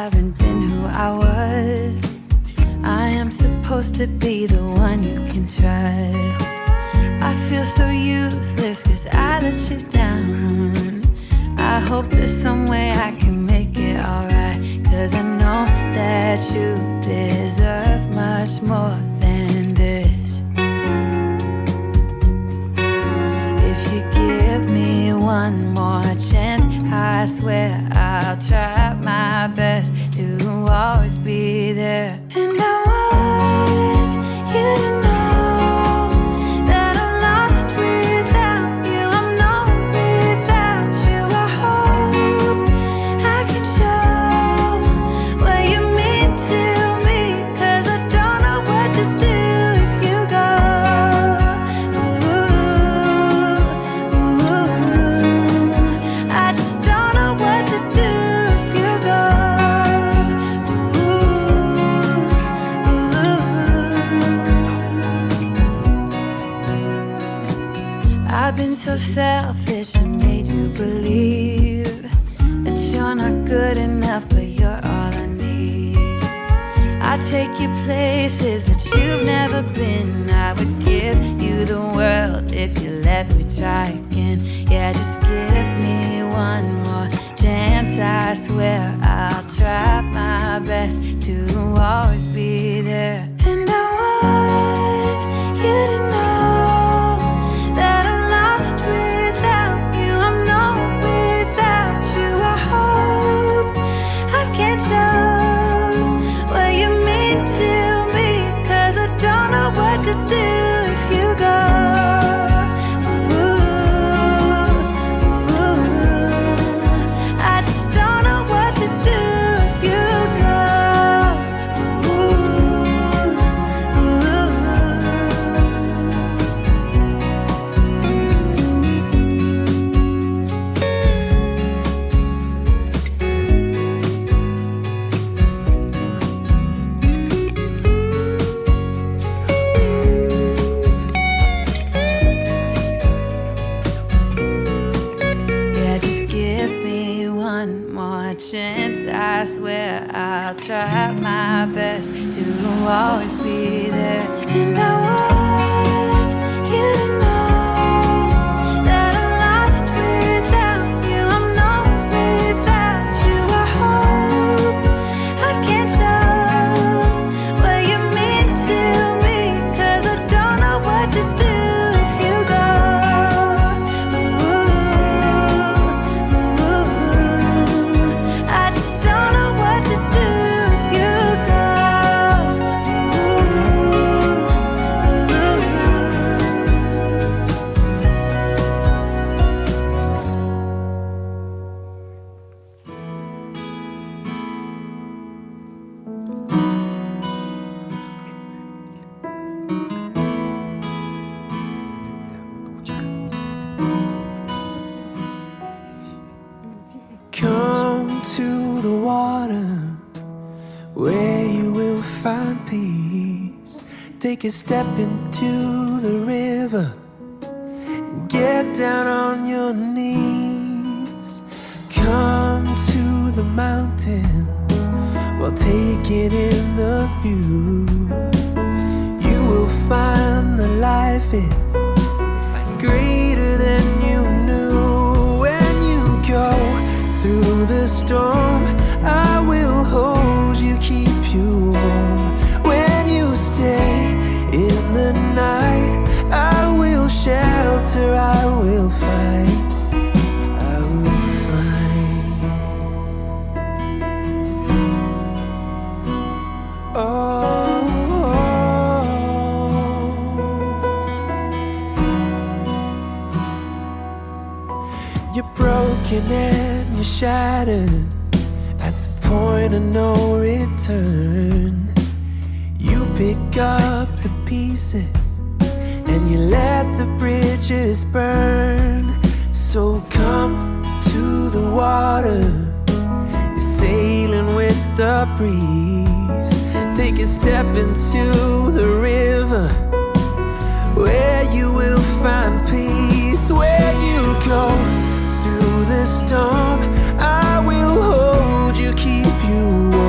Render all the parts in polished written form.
haven't been who I was. I am supposed to be the one you can trust. I feel so useless 'cause I let you down. I hope there's some way I can make it alright, 'cause I know that you deserve much more than this. If you give me one more chance, I swear I'll try my best to always be there. And I want you to know that I'm lost without you. I'm not without you. I hope I can show what you mean to me, 'cause I don't know what to do if you go. I just don't know what to do if you go. I've been so selfish and made you believe that you're not good enough, but you're all I need. I'd take you places that you've never been. I would give you the world if you let me try again. Yeah, just give me one more chance. I swear I'll try my best to always be there. And I want you to know that I'm lost without you. I'm not without you. I hope I can show what you mean to me, 'cause I don't know what to do if you go. I just don't know what to do if you go. Yeah, just give me one more chance. I swear I'll try my best to always be there. And I want you to know that I'm lost without you. I'm not without you. I hope I can show what you mean to me, 'cause I don't know what to do if you go. I just don't know what to do if you go. Come to the water where you will find peace. Take a step into the river. Get down on your knees. Come to the mountain while taking in the view. You will find that life is greater than you knew. When you go through the storm, I will hold you, keep you warm. When you stay in the night, I will shelter, I will fight, I will fight. Oh, you're broken and you're shattered at the point of no return. You pick up the pieces and you let the bridges burn. So come to the water, you're sailing with the breeze. Take a step into the river where you will find peace. Where you go through the storm, I will hold you, keep you warm.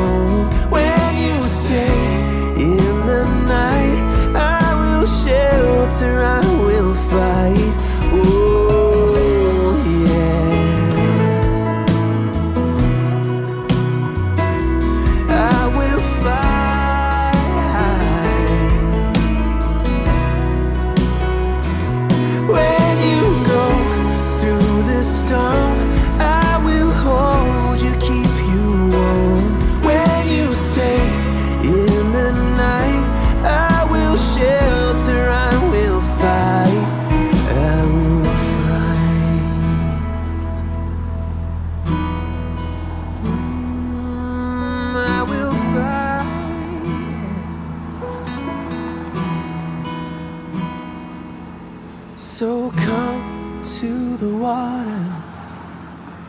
So come to the water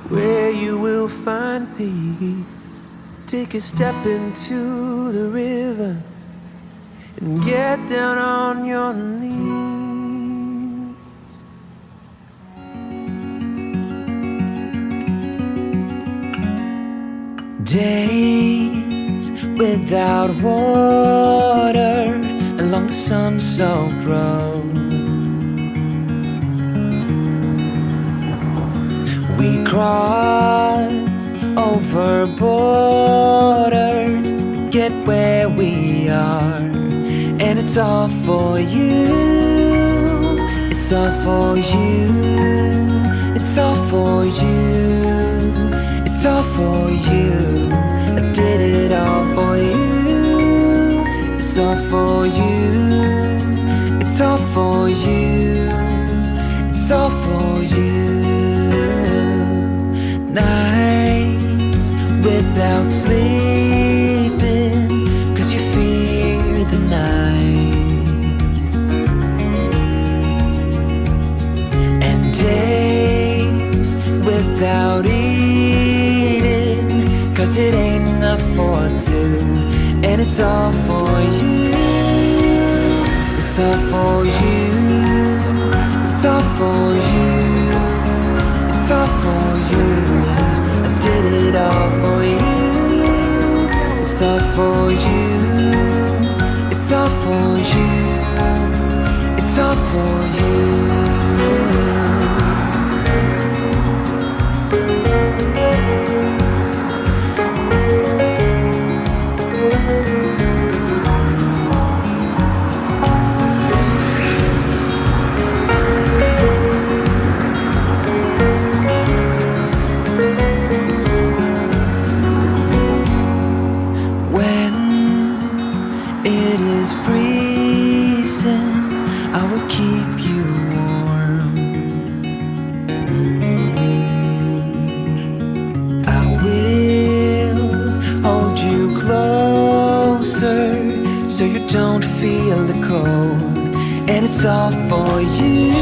where you will find peace. Take a step into the river and get down on your knees. Days without water along the sun-soaked road. We crossed over borders to get where we are, and it's all for you. It's all for you. It's all for you. It's all for you. I did it all for you. It's all for you. It's all for you. It's all for you. Nights without sleeping 'cause you fear the night, and days without eating 'cause it ain't enough for two, and it's all for you. It's all for you. It's all for you. It's all for you. I did it all for you. It's all for you. It's all for you. It's all for you. So you don't feel the cold, and it's all for you.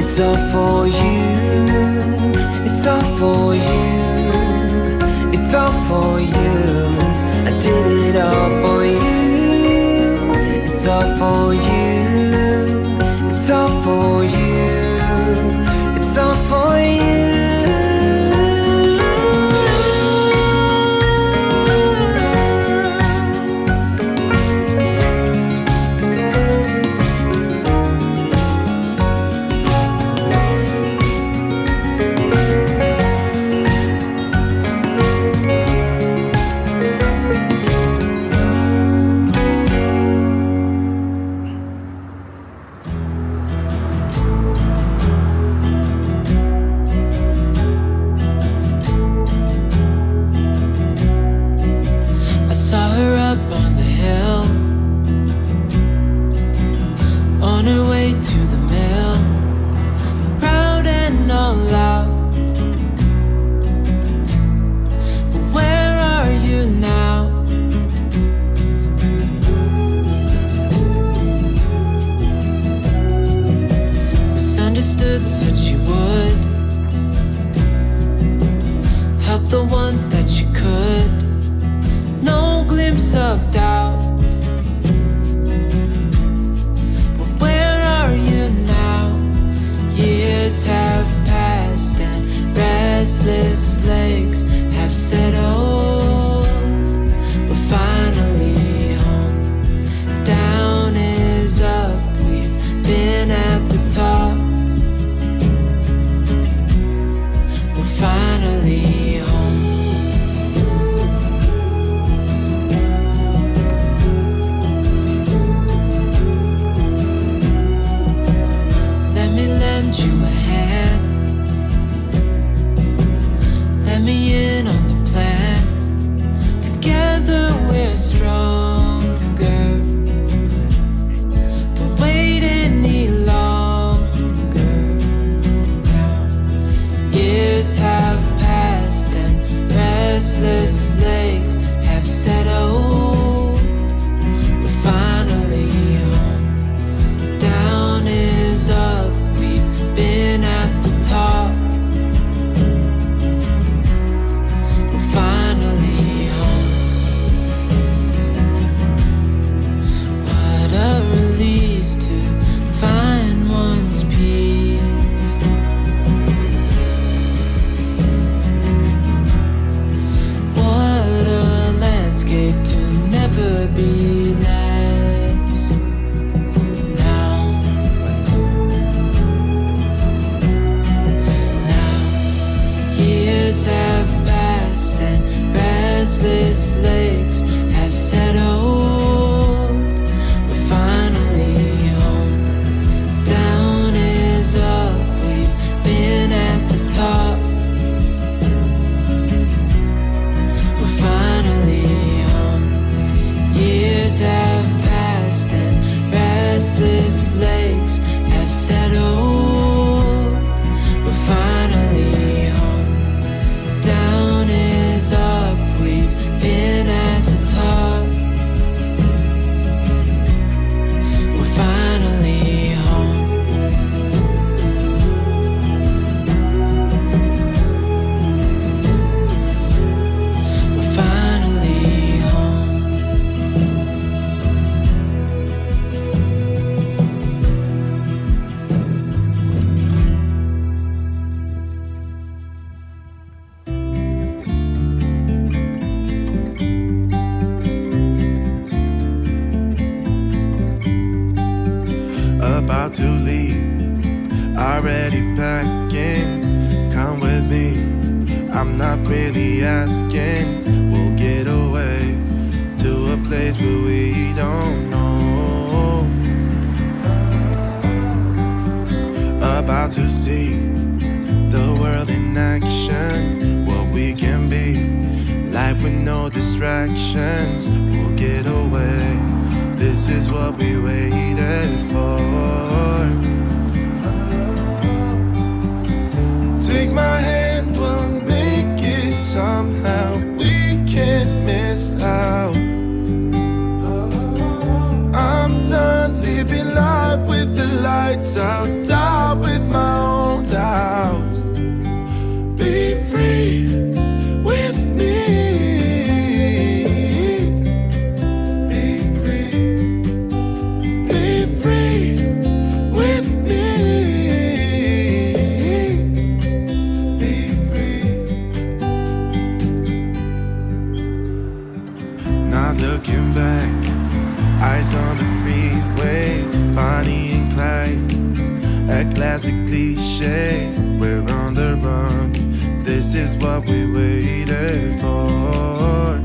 It's all for you. It's all for you. It's all for you. I did it all for you. It's all for you. It's all for you. It's all for you. Said you would help the ones that you could. No glimpse of doubt. But where are you now? Years have passed and restless legs have settled. We're finally home. Down is up. We've been at the top. about to leave, already packing. Come with me, I'm not really asking. We'll get away to a place where we don't know. About to see the world in action, what we can be, life with no distractions. We'll get away, this is what we waited for. Take my hand, we'll make it somehow. We can't miss out. I'm done living life with the lights out, die with my own doubts. Be free with me. Be free. Be free with me. Be free. Not looking back, eyes on the freeway, Bonnie and Clyde, a classic cliche. We're on the run, this is what we waited for.